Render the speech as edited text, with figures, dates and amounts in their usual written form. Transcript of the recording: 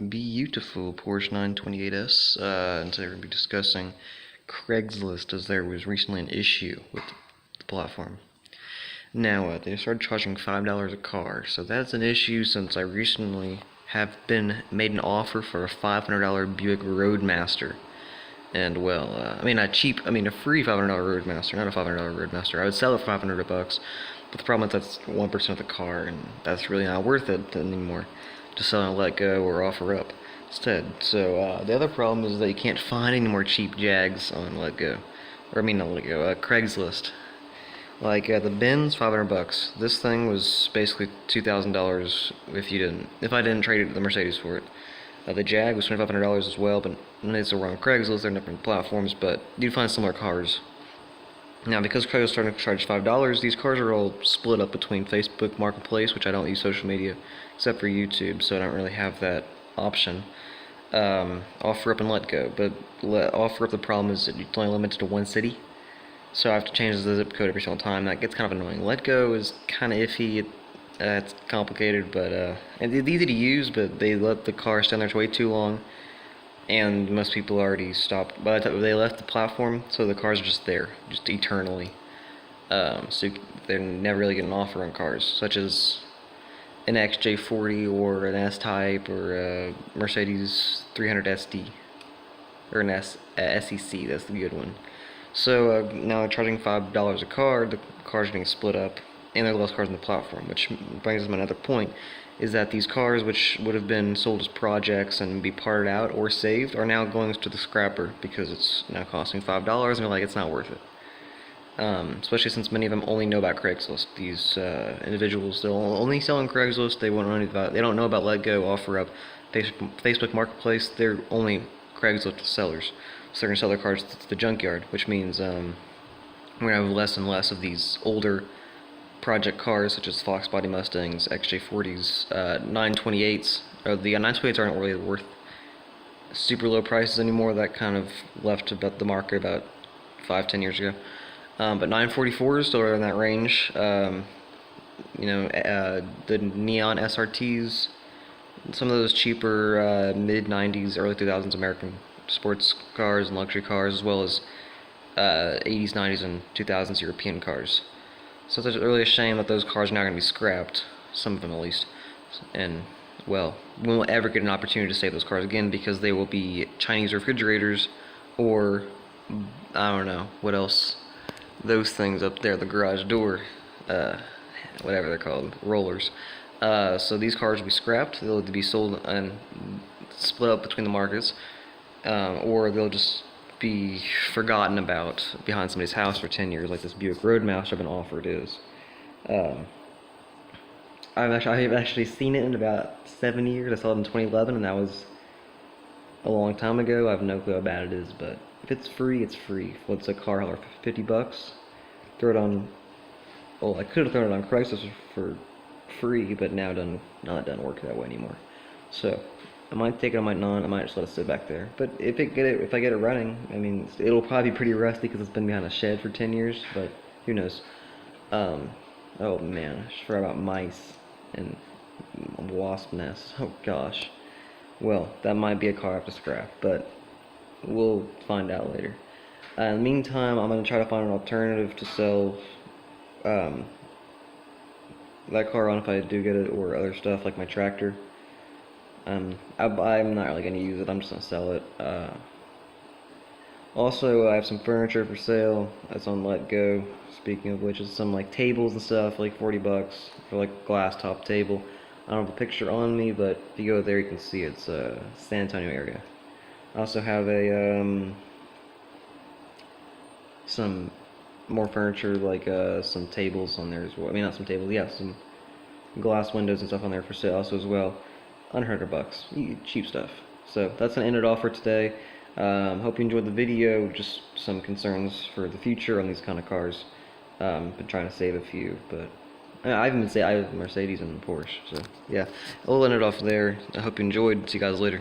beautiful Porsche 928S, and today we're going to be discussing Craigslist, as there was recently an issue with the platform. Now, they started charging $5 a car, so that's an issue since I recently have been made an offer for a $500 Buick Roadmaster. And well, a free $500 Roadmaster, not a $500 Roadmaster. I would sell it for $500, but the problem is that's 1% of the car, and that's really not worth it anymore. Just sell and let go or offer up instead. So the other problem is that you can't find any more cheap Jags on Let Go, or not Let Go, Craigslist. Like the Benz, $500. This thing was basically $2,000 if I didn't trade the Mercedes for it. The Jag was $2,500 as well, but it's over on Craigslist. They're different platforms, but you'd find similar cars. Now, because Craigslist is starting to charge $5, these cars are all split up between Facebook Marketplace, which I don't use social media except for YouTube, so I don't really have that option. Offer up and Let Go, but offer up, the problem is that it's only limited to one city, so I have to change the zip code every single time. That gets kind of annoying. Let Go is kind of iffy. It's complicated, but and it's easy to use, but they let the car stand there way too long, and most people already stopped by the time they left the platform, so the cars are just there, just eternally. So they're never really getting an offer on cars, such as an XJ40 or an S-Type or a Mercedes 300 SD, or an SEC, that's the good one. So now they're charging $5 a car, the cars are getting split up, and there are less cars on the platform, which brings us to another point, is that these cars, which would have been sold as projects and be parted out or saved, are now going to the scrapper because it's now costing $5, and they're like, it's not worth it. Especially since many of them only know about Craigslist. These individuals, they'll only sell on Craigslist. They don't know about Let Go, offer up, Facebook Marketplace. They're only Craigslist sellers, so they're gonna sell their cars to the junkyard, which means we're gonna have less and less of these older project cars such as Fox Body Mustangs, XJ40s, 928s. The 928s aren't really worth super low prices anymore. That kind of left about the market about 5-10 years ago. But 944s still are in that range. The neon SRTs, some of those cheaper mid 90s, early 2000s American sports cars and luxury cars, as well as 80s, 90s, and 2000s European cars. So it's really a shame that those cars are now going to be scrapped, some of them at least, and well, we won't ever get an opportunity to save those cars again because they will be Chinese refrigerators, or I don't know what else, those things up there, the garage door, whatever they're called, rollers. So these cars will be scrapped, they'll either be sold and split up between the markets, or they'll just be forgotten about behind somebody's house for 10 years, like this Buick Roadmaster I've been offered is. I've actually seen it in about 7 years. I saw it in 2011, and that was a long time ago. I have no clue how bad it is, but if it's free, it's free. What's a car for $50? Throw it on. Well, I could have thrown it on Craigslist for free, but now it doesn't work that way anymore. So I might take it, I might not. I might just let it sit back there. But if I get it running, it'll probably be pretty rusty because it's been behind a shed for 10 years. But who knows? Oh man, I forgot about mice and wasp nests. Oh gosh. Well, that might be a car I have to scrap, but we'll find out later. In the meantime, I'm gonna try to find an alternative to sell that car on if I do get it, or other stuff like my tractor. I'm not really going to use it, I'm just going to sell it. Also, I have some furniture for sale that's on Let Go, speaking of which, is some like tables and stuff, like $40 for like a glass top table. I don't have a picture on me, but if you go there you can see it's San Antonio area. I also have some more furniture, like some tables on there as well. Not some tables, yeah, some glass windows and stuff on there for sale also as well. Under $100, cheap stuff. So that's gonna end it all for today. Hope you enjoyed the video. Just some concerns for the future on these kind of cars. Been trying to save a few, but I have Mercedes and Porsche. So yeah, I'll end it off there. I hope you enjoyed. See you guys later.